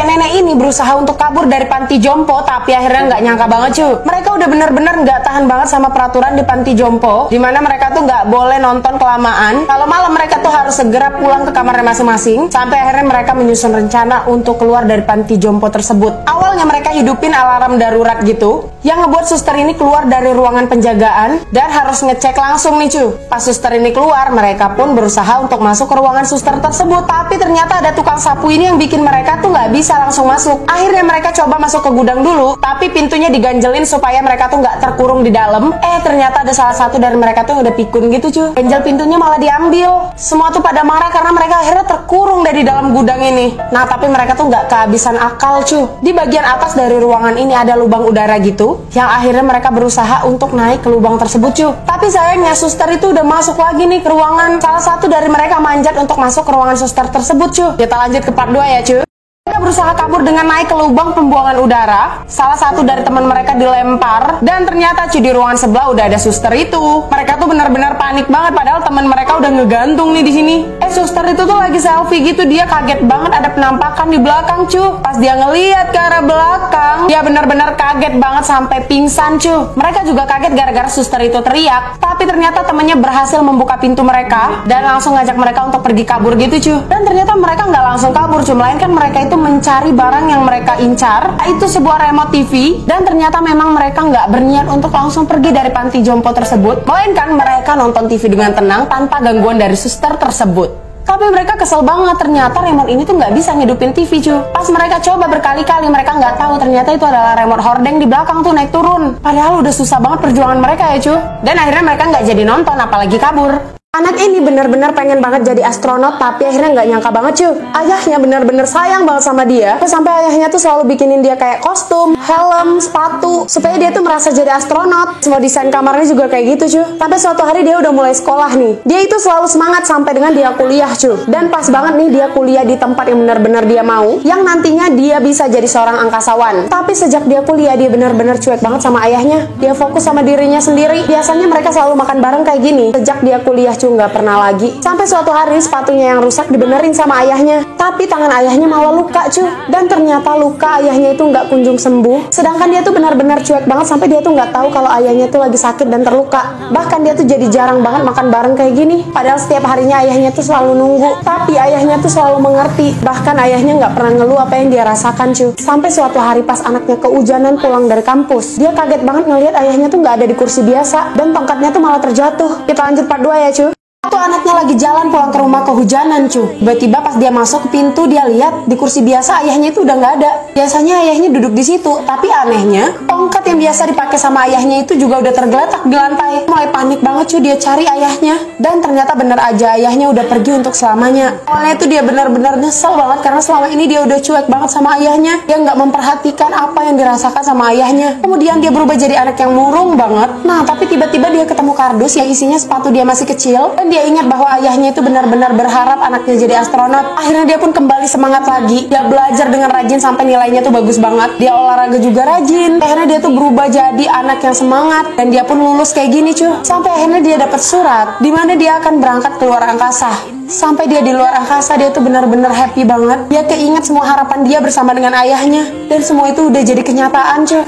nenek-nenek ini berusaha untuk kabur dari panti jompo, tapi akhirnya nggak nyangka banget cuy. Mereka udah bener-bener nggak tahan banget sama peraturan di panti jompo, dimana mereka tuh nggak boleh nonton kelamaan. Kalau malam mereka tuh harus segera pulang ke kamarnya masing-masing. Sampai akhirnya mereka menyusun rencana untuk keluar dari panti jompo tersebut. Awalnya mereka hidupin alarm darurat gitu, yang ngebuat suster ini keluar dari ruangan penjagaan dan harus ngecek langsung nih cuy. Pas suster ini keluar, mereka pun berusaha untuk masuk ke ruangan suster tersebut, tapi ternyata ada tukang sapu ini yang bikin mereka tuh nggak bisa langsung masuk. Akhirnya mereka coba masuk ke gudang dulu, tapi pintunya diganjelin supaya mereka tuh nggak terkurung di dalam. Ternyata ada salah satu dari mereka tuh yang udah pikun gitu cuy. Ganjel pintunya malah diambil. Semua tuh pada marah karena mereka akhirnya terkurung dari dalam gudang ini. Nah, tapi mereka tuh nggak kehabisan akal cuy. Di bagian atas dari ruangan ini ada lubang udara gitu, yang akhirnya mereka berusaha untuk naik ke lubang tersebut cuy. Tapi sayangnya suster itu udah masuk lagi nih ke ruangan. Salah satu dari mereka manjat untuk masuk ke ruangan suster tersebut cuy. Kita lanjut ke part 2 ya cuy. Mereka berusaha kabur dengan naik ke lubang pembuangan udara. Salah satu dari teman mereka dilempar, dan ternyata cuy di ruangan sebelah udah ada suster itu. Mereka tuh benar-benar panik banget, padahal teman mereka udah ngegantung nih di sini. Suster itu tuh lagi selfie gitu, dia kaget banget ada penampakan di belakang cuy. Pas dia ngeliat ke arah belakang, dia benar-benar kaget banget sampai pingsan cuy. Mereka juga kaget gara-gara suster itu teriak, tapi ternyata temannya berhasil membuka pintu mereka dan langsung ngajak mereka untuk pergi kabur gitu cuy. Dan ternyata mereka nggak langsung kabur cuy, melainkan mereka itu mencari barang yang mereka incar, yaitu sebuah remote TV. Dan ternyata memang mereka nggak berniat untuk langsung pergi dari panti jompo tersebut, melainkan mereka nonton TV dengan tenang tanpa gangguan dari suster tersebut. Tapi mereka kesel banget, ternyata remote ini tuh nggak bisa ngidupin TV cuy. Pas mereka coba berkali-kali, mereka nggak tahu ternyata itu adalah remote hordeng di belakang tuh naik turun. Padahal udah susah banget perjuangan mereka ya cuy. Dan akhirnya mereka nggak jadi nonton, apalagi kabur. Anak ini benar-benar pengen banget jadi astronot, tapi akhirnya nggak nyangka banget cuy. Ayahnya benar-benar sayang banget sama dia, sampai ayahnya tuh selalu bikinin dia kayak kostum, helm, sepatu, supaya dia tuh merasa jadi astronot. Semua desain kamarnya juga kayak gitu cuy. Sampai suatu hari dia udah mulai sekolah nih. Dia itu selalu semangat sampai dengan dia kuliah cuy. Dan pas banget nih dia kuliah di tempat yang benar-benar dia mau, yang nantinya dia bisa jadi seorang angkasawan. Tapi sejak dia kuliah, dia benar-benar cuek banget sama ayahnya. Dia fokus sama dirinya sendiri. Biasanya mereka selalu makan bareng kayak gini. Sejak dia kuliah nggak pernah lagi. Sampai suatu hari sepatunya yang rusak dibenerin sama ayahnya, tapi tangan ayahnya malah luka cuy. Dan ternyata luka ayahnya itu nggak kunjung sembuh, sedangkan dia tuh benar-benar cuek banget sampai dia tuh nggak tahu kalau ayahnya tuh lagi sakit dan terluka. Bahkan dia tuh jadi jarang banget makan bareng kayak gini, padahal setiap harinya ayahnya tuh selalu nunggu. Tapi ayahnya tuh selalu mengerti, bahkan ayahnya nggak pernah ngeluh apa yang dia rasakan cuy. Sampai suatu hari pas anaknya kehujanan pulang dari kampus, dia kaget banget ngelihat ayahnya tuh nggak ada di kursi biasa, dan tongkatnya tuh malah terjatuh. Kita lanjut part 2 ya cuy. Waktu anaknya lagi jalan pulang ke rumah kehujanan cuy, tiba-tiba pas dia masuk ke pintu, dia lihat di kursi biasa ayahnya itu udah nggak ada. Biasanya ayahnya duduk di situ, tapi anehnya tongkat yang biasa dipakai sama ayahnya itu juga udah tergeletak di lantai. Mulai panik banget cuy, dia cari ayahnya, dan ternyata bener aja ayahnya udah pergi untuk selamanya. Awalnya itu dia benar-benar nyesel banget karena selama ini dia udah cuek banget sama ayahnya. Dia nggak memperhatikan apa yang dirasakan sama ayahnya. Kemudian dia berubah jadi anak yang murung banget. Nah, tapi tiba-tiba dia ketemu kardus yang isinya sepatu dia masih kecil, dan dia ingat bahwa ayahnya itu benar-benar berharap anaknya jadi astronot. Akhirnya dia pun kembali semangat lagi. Dia belajar dengan rajin sampai nilainya tuh bagus banget. Dia olahraga juga rajin. Akhirnya dia tuh berubah jadi anak yang semangat, dan dia pun lulus kayak gini cuy. Sampai akhirnya dia dapat surat di mana dia akan berangkat ke luar angkasa. Sampai dia di luar angkasa, dia tuh benar-benar happy banget. Dia keinget semua harapan dia bersama dengan ayahnya, dan semua itu udah jadi kenyataan cuy.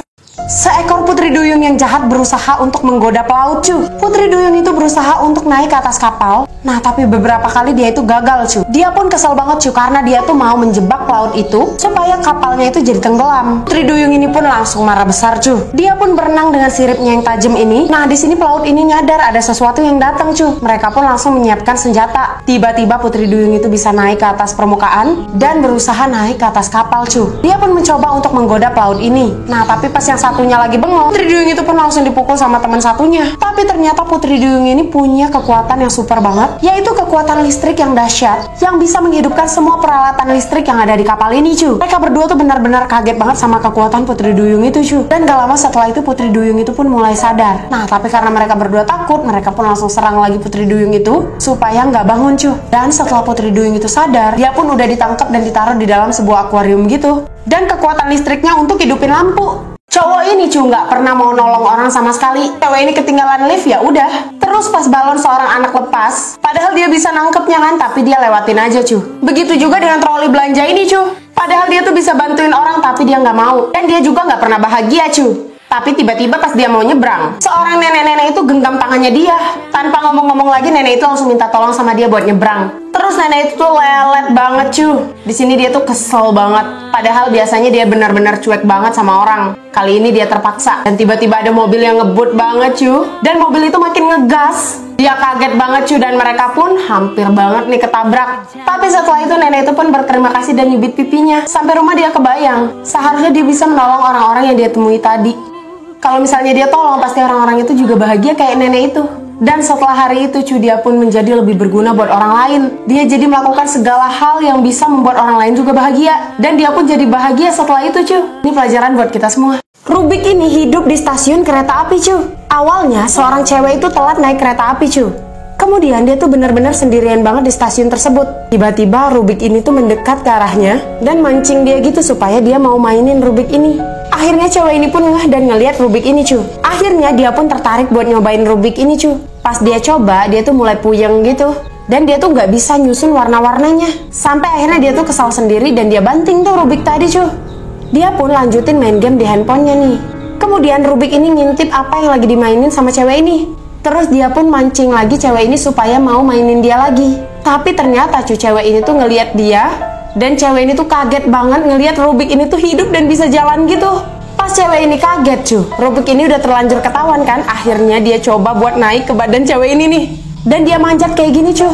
Seekor putri duyung yang jahat berusaha untuk menggoda pelaut cuy. Putri duyung itu berusaha untuk naik ke atas kapal. Nah, tapi beberapa kali dia itu gagal cuy. Dia pun kesel banget cuy, karena dia tuh mau menjebak pelaut itu supaya kapalnya itu jadi tenggelam. Putri duyung ini pun langsung marah besar cuy. Dia pun berenang dengan siripnya yang tajam ini. Nah, di sini pelaut ini nyadar ada sesuatu yang datang cuy. Mereka pun langsung menyiapkan senjata. Tiba-tiba putri duyung itu bisa naik ke atas permukaan dan berusaha naik ke atas kapal cuy. Dia pun mencoba untuk menggoda pelaut ini. Nah, tapi pas yang satunya lagi bengong, putri duyung itu pun langsung dipukul sama teman satunya. Tapi ternyata putri duyung ini punya kekuatan yang super banget, yaitu kekuatan listrik yang dahsyat, yang bisa menghidupkan semua peralatan listrik yang ada di kapal ini cuy. Mereka berdua tuh benar-benar kaget banget sama kekuatan putri duyung itu cuy. Dan gak lama setelah itu putri duyung itu pun mulai sadar. Nah, tapi karena mereka berdua takut, mereka pun langsung serang lagi putri duyung itu supaya nggak bangun cuy. Dan setelah putri duyung itu sadar, dia pun udah ditangkap dan ditaruh di dalam sebuah akuarium gitu. Dan kekuatan listriknya untuk hidupin lampu. Cowok ini cuy nggak pernah mau nolong orang sama sekali. Cewek ini ketinggalan lift, ya udah. Terus pas balon seorang anak lepas, padahal dia bisa nangkepnya kan, tapi dia lewatin aja cuy. Begitu juga dengan troli belanja ini cuy. Padahal dia tuh bisa bantuin orang, tapi dia nggak mau. Dan dia juga nggak pernah bahagia, cu. Tapi tiba-tiba pas dia mau nyebrang, seorang nenek-nenek itu genggam tangannya dia. Tanpa ngomong-ngomong lagi, nenek itu langsung minta tolong sama dia buat nyebrang. Terus nenek itu tuh lelet banget, cu. Di sini dia tuh kesel banget. Padahal biasanya dia benar-benar cuek banget sama orang. Kali ini dia terpaksa. Dan tiba-tiba ada mobil yang ngebut banget, cu. Dan mobil itu makin ngegas. Dia kaget banget, cu. Dan mereka pun hampir banget nih ketabrak. Tapi setelah itu nenek itu pun berterima kasih dan nyubit pipinya. Sampai rumah dia kebayang, seharusnya dia bisa menolong orang-orang yang dia temui tadi. Kalau misalnya dia tolong, pasti orang-orang itu juga bahagia kayak nenek itu. Dan setelah hari itu, cu, dia pun menjadi lebih berguna buat orang lain. Dia jadi melakukan segala hal yang bisa membuat orang lain juga bahagia. Dan dia pun jadi bahagia setelah itu, cu. Ini pelajaran buat kita semua. Rubik ini hidup di stasiun kereta api, cu. Awalnya, seorang cewek itu telat naik kereta api, cu. Kemudian dia tuh benar-benar sendirian banget di stasiun tersebut. Tiba-tiba Rubik ini tuh mendekat ke arahnya dan mancing dia gitu supaya dia mau mainin Rubik ini. Akhirnya cewek ini pun ngeh dan ngeliat Rubik ini, cu. Akhirnya dia pun tertarik buat nyobain Rubik ini, cu. Pas dia coba, dia tuh mulai puyeng gitu. Dan dia tuh nggak bisa nyusun warna-warnanya. Sampai akhirnya dia tuh kesal sendiri dan dia banting tuh Rubik tadi, cu. Dia pun lanjutin main game di handphonenya nih. Kemudian Rubik ini ngintip apa yang lagi dimainin sama cewek ini. Terus dia pun mancing lagi cewek ini supaya mau mainin dia lagi. Tapi ternyata, cu, cewek ini tuh ngeliat dia. Dan cewek ini tuh kaget banget ngelihat Rubik ini tuh hidup dan bisa jalan gitu. Pas cewek ini kaget, cu, Rubik ini udah terlanjur ketahuan kan. Akhirnya dia coba buat naik ke badan cewek ini nih. Dan dia manjat kayak gini, cu.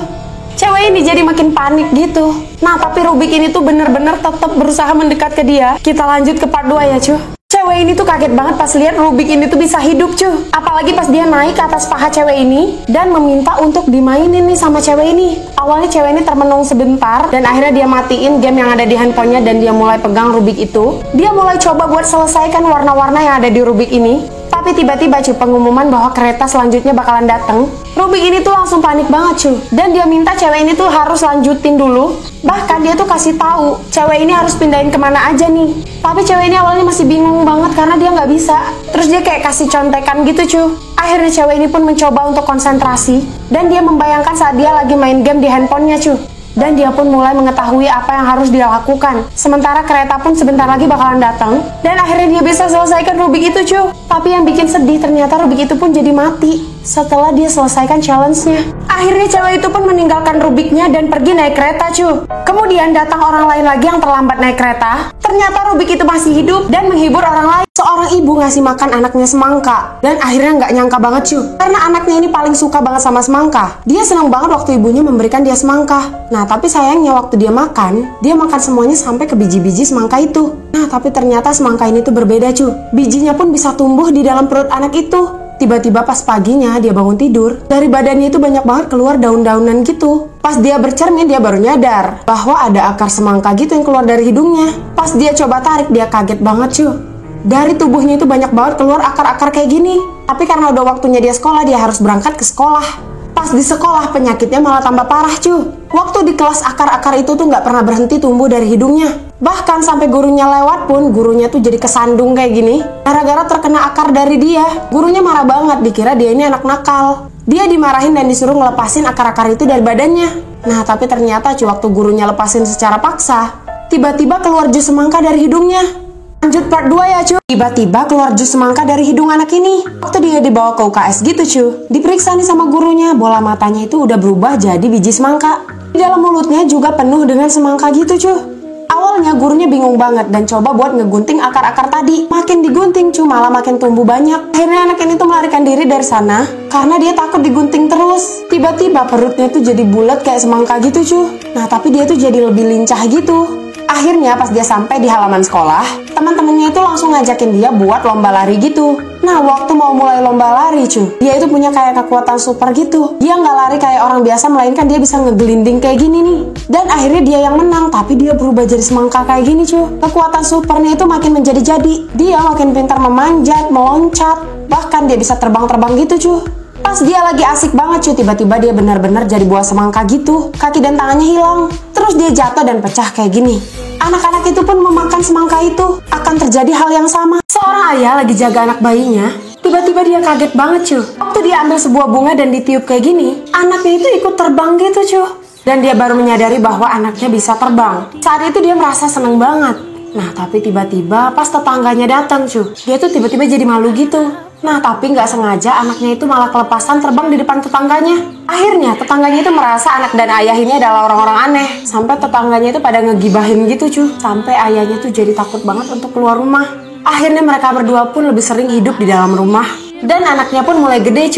Cewek ini jadi makin panik gitu. Nah, tapi Rubik ini tuh bener-bener tetap berusaha mendekat ke dia. Kita lanjut ke part 2 ya, cu. Cewek ini tuh kaget banget pas lihat Rubik ini tuh bisa hidup, cu. Apalagi pas dia naik ke atas paha cewek ini dan meminta untuk dimainin nih sama cewek ini. Awalnya cewek ini termenung sebentar dan akhirnya dia matiin game yang ada di handphonenya dan dia mulai pegang Rubik itu. Dia mulai coba buat selesaikan warna-warna yang ada di Rubik ini. Tapi tiba-tiba, cu, pengumuman bahwa kereta selanjutnya bakalan datang. Rubik ini tuh langsung panik banget, cu. Dan dia minta cewek ini tuh harus lanjutin dulu. Bahkan dia tuh kasih tahu cewek ini harus pindahin kemana aja nih. Tapi cewek ini awalnya masih bingung banget karena dia nggak bisa. Terus dia kayak kasih contekan gitu, cu. Akhirnya cewek ini pun mencoba untuk konsentrasi. Dan dia membayangkan saat dia lagi main game di handphonenya, cu. Dan dia pun mulai mengetahui apa yang harus dia lakukan. Sementara kereta pun sebentar lagi bakalan datang. Dan akhirnya dia bisa selesaikan Rubik itu, cu. Tapi yang bikin sedih ternyata Rubik itu pun jadi mati setelah dia selesaikan challenge-nya. Akhirnya cewek itu pun meninggalkan Rubiknya dan pergi naik kereta, cu. Kemudian datang orang lain lagi yang terlambat naik kereta. Ternyata Rubik itu masih hidup dan menghibur orang lain. Seorang ibu ngasih makan anaknya semangka. Dan akhirnya nggak nyangka banget, cu. Karena anaknya ini paling suka banget sama semangka. Dia senang banget waktu ibunya memberikan dia semangka. Nah, tapi sayangnya waktu dia makan semuanya sampai ke biji-biji semangka itu. Nah, tapi ternyata semangka ini tuh berbeda, cu. Bijinya pun bisa tumbuh di dalam perut anak itu. Tiba-tiba pas paginya dia bangun tidur, dari badannya itu banyak banget keluar daun-daunan gitu. Pas dia bercermin, dia baru nyadar bahwa ada akar semangka gitu yang keluar dari hidungnya. Pas dia coba tarik, dia kaget banget, cu. Dari tubuhnya itu banyak banget keluar akar-akar kayak gini. Tapi karena udah waktunya dia sekolah, dia harus berangkat ke sekolah. Pas di sekolah, penyakitnya malah tambah parah, cu. Waktu di kelas, akar-akar itu tuh nggak pernah berhenti tumbuh dari hidungnya. Bahkan sampai gurunya lewat pun, gurunya tuh jadi kesandung kayak gini. Gara-gara terkena akar dari dia. Gurunya marah banget, dikira dia ini anak nakal. Dia dimarahin dan disuruh ngelepasin akar-akar itu dari badannya. Nah, tapi ternyata, cu, waktu gurunya lepasin secara paksa, tiba-tiba keluar jus semangka dari hidungnya. Lanjut part 2 ya, cu. Tiba-tiba keluar jus semangka dari hidung anak ini. Waktu dia dibawa ke UKS gitu, cu. Diperiksa nih sama gurunya, bola matanya itu udah berubah jadi biji semangka. Di dalam mulutnya juga penuh dengan semangka gitu, cu. Awalnya gurunya bingung banget dan coba buat ngegunting akar-akar tadi. Makin digunting, cu, malah makin tumbuh banyak. Akhirnya anak ini tuh melarikan diri dari sana karena dia takut digunting terus. Tiba-tiba perutnya tuh jadi bulat kayak semangka gitu, cu. Nah, tapi dia tuh jadi lebih lincah gitu. Akhirnya pas dia sampai di halaman sekolah, teman-temannya itu langsung ngajakin dia buat lomba lari gitu. Nah, waktu mau mulai lomba lari, cu, dia itu punya kayak kekuatan super gitu. Dia nggak lari kayak orang biasa, melainkan dia bisa ngegelinding kayak gini nih. Dan akhirnya dia yang menang, tapi dia berubah jadi semangka kayak gini, cu. Kekuatan supernya itu makin menjadi-jadi. Dia makin pintar memanjat, meloncat, bahkan dia bisa terbang-terbang gitu, cu. Pas dia lagi asik banget, cu, tiba-tiba dia benar-benar jadi buah semangka gitu. Kaki dan tangannya hilang. Terus dia jatuh dan pecah kayak gini. Anak-anak itu pun memakan semangka itu. Akan terjadi hal yang sama. Seorang ayah lagi jaga anak bayinya. Tiba-tiba dia kaget banget, cu. Waktu dia ambil sebuah bunga dan ditiup kayak gini, anaknya itu ikut terbang gitu, cu. Dan dia baru menyadari bahwa anaknya bisa terbang. Saat itu dia merasa seneng banget. Nah, tapi tiba-tiba pas tetangganya datang, dia tuh tiba-tiba jadi malu gitu. Nah, tapi nggak sengaja anaknya itu malah kelepasan terbang di depan tetangganya. Akhirnya tetangganya itu merasa anak dan ayah ini adalah orang-orang aneh. Sampai tetangganya itu pada ngegibahin gitu, Sampai ayahnya tuh jadi takut banget untuk keluar rumah. Akhirnya mereka berdua pun lebih sering hidup di dalam rumah. Dan anaknya pun mulai gede,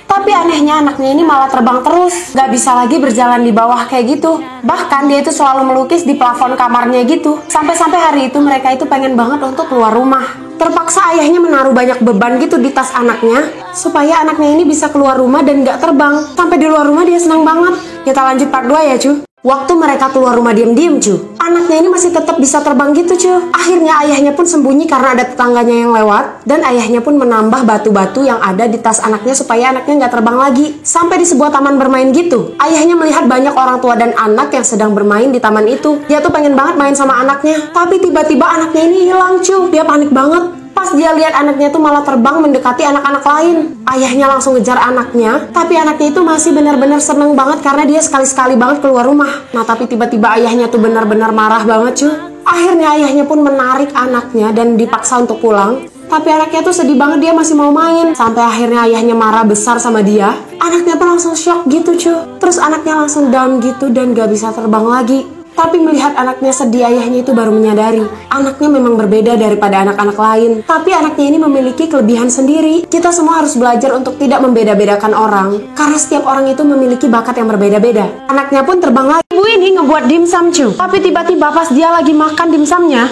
Tapi anehnya anaknya ini malah terbang terus. Gak bisa lagi berjalan di bawah kayak gitu. Bahkan dia itu selalu melukis di plafon kamarnya gitu. Sampai-sampai hari itu mereka itu pengen banget untuk keluar rumah. Terpaksa ayahnya menaruh banyak beban gitu di tas anaknya. Supaya anaknya ini bisa keluar rumah dan gak terbang. Sampai di luar rumah dia senang banget. Kita lanjut part 2 ya, Waktu mereka keluar rumah diem-diem, anaknya ini masih tetap bisa terbang gitu, Akhirnya ayahnya pun sembunyi karena ada tetangganya yang lewat. Dan ayahnya pun menambah batu-batu yang ada di tas anaknya supaya anaknya nggak terbang lagi. Sampai di sebuah taman bermain gitu. Ayahnya melihat banyak orang tua dan anak yang sedang bermain di taman itu. Dia tuh pengen banget main sama anaknya. Tapi tiba-tiba anaknya ini hilang, Dia panik banget. Pas dia lihat anaknya tuh malah terbang mendekati anak-anak lain. Ayahnya langsung ngejar anaknya, tapi anaknya itu masih benar-benar seneng banget karena dia sekali-sekali banget keluar rumah. Nah, tapi tiba-tiba ayahnya tuh benar-benar marah banget, Akhirnya ayahnya pun menarik anaknya dan dipaksa untuk pulang. Tapi anaknya tuh sedih banget, dia masih mau main. Sampai akhirnya ayahnya marah besar sama dia. Anaknya tuh langsung shock gitu, Terus anaknya langsung down gitu dan gak bisa terbang lagi. Tapi melihat anaknya sedih, ayahnya itu baru menyadari anaknya memang berbeda daripada anak-anak lain. Tapi anaknya ini memiliki kelebihan sendiri. Kita semua harus belajar untuk tidak membeda-bedakan orang, karena setiap orang itu memiliki bakat yang berbeda-beda. Anaknya pun terbang lagi. Ibu ini ngebuat dimsum, Tapi tiba-tiba pas dia lagi makan dimsumnya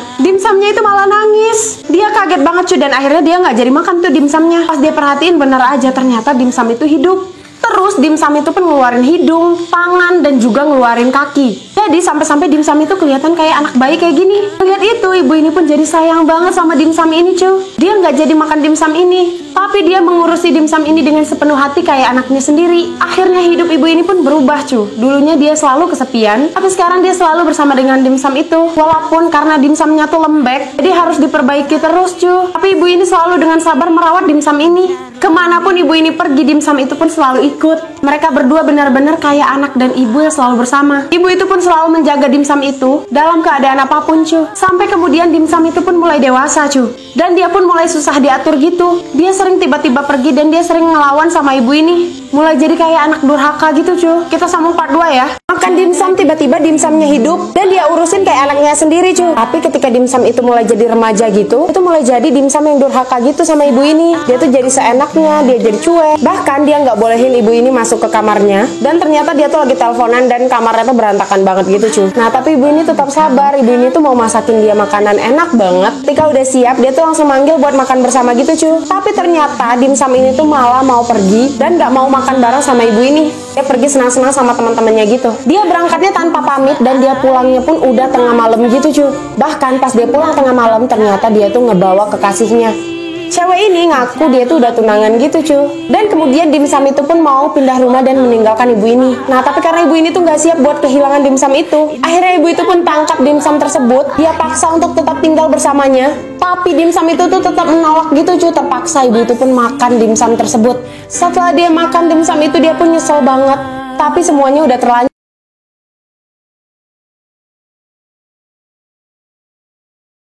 itu malah nangis. Dia kaget banget, dan akhirnya dia nggak jadi makan tuh dimsumnya. Pas dia perhatiin, bener aja ternyata dimsum itu hidup. Terus dimsum itu pun ngeluarin hidung, tangan, dan juga ngeluarin kaki. Jadi sampai-sampai dimsum itu kelihatan kayak anak bayi kayak gini. Lihat itu, ibu ini pun jadi sayang banget sama dimsum ini, Dia nggak jadi makan dimsum ini, tapi dia mengurusi dimsum ini dengan sepenuh hati kayak anaknya sendiri. Akhirnya hidup ibu ini pun berubah, Dulunya dia selalu kesepian, tapi sekarang dia selalu bersama dengan dimsum itu. Walaupun karena dimsumnya tuh lembek, jadi harus diperbaiki terus, Tapi ibu ini selalu dengan sabar merawat dimsum ini. Kemanapun ibu ini pergi, dimsum itu pun selalu ikut. Mereka berdua benar-benar kayak anak dan ibu yang selalu bersama. Ibu itu pun selalu menjaga dimsum itu dalam keadaan apapun, Sampai kemudian dimsum itu pun mulai dewasa, Dan dia pun mulai susah diatur gitu. Dia sering tiba-tiba pergi dan dia sering ngelawan sama ibu ini. Mulai jadi kayak anak durhaka gitu, Kita sambung part 2 ya. Makan dimsum, tiba-tiba dimsumnya hidup dan dia urusin kayak anaknya sendiri, Tapi ketika dimsum itu mulai jadi remaja gitu, itu mulai jadi dimsum yang durhaka gitu sama ibu ini. Dia tuh jadi seenaknya, dia jadi cuek. Bahkan dia nggak bolehin ibu ini masuk ke kamarnya. Dan ternyata dia tuh lagi teleponan dan kamarnya tuh berantakan banget gitu, Nah, tapi ibu ini tetap sabar. Ibu ini tuh mau masakin dia makanan enak banget. Ketika udah siap, dia tuh langsung manggil buat makan bersama gitu, Tapi ternyata dimsum ini tuh malah mau pergi dan nggak mau makan bareng sama ibu ini. Dia pergi senang-senang sama teman-temannya gitu. Dia berangkatnya tanpa pamit dan dia pulangnya pun udah tengah malam gitu, Bahkan pas dia pulang tengah malam, ternyata dia tuh ngebawa kekasihnya. Cewek ini ngaku dia tuh udah tunangan gitu, Dan kemudian dimsum itu pun mau pindah rumah dan meninggalkan ibu ini. Nah, tapi karena ibu ini tuh gak siap buat kehilangan dimsum itu, akhirnya ibu itu pun tangkap dimsum tersebut. Dia paksa untuk tetap tinggal bersamanya. Tapi dimsum itu tuh tetap menolak gitu, Terpaksa ibu itu pun makan dimsum tersebut. Setelah dia makan dimsum itu, dia pun nyesel banget. Tapi semuanya udah terlanjur.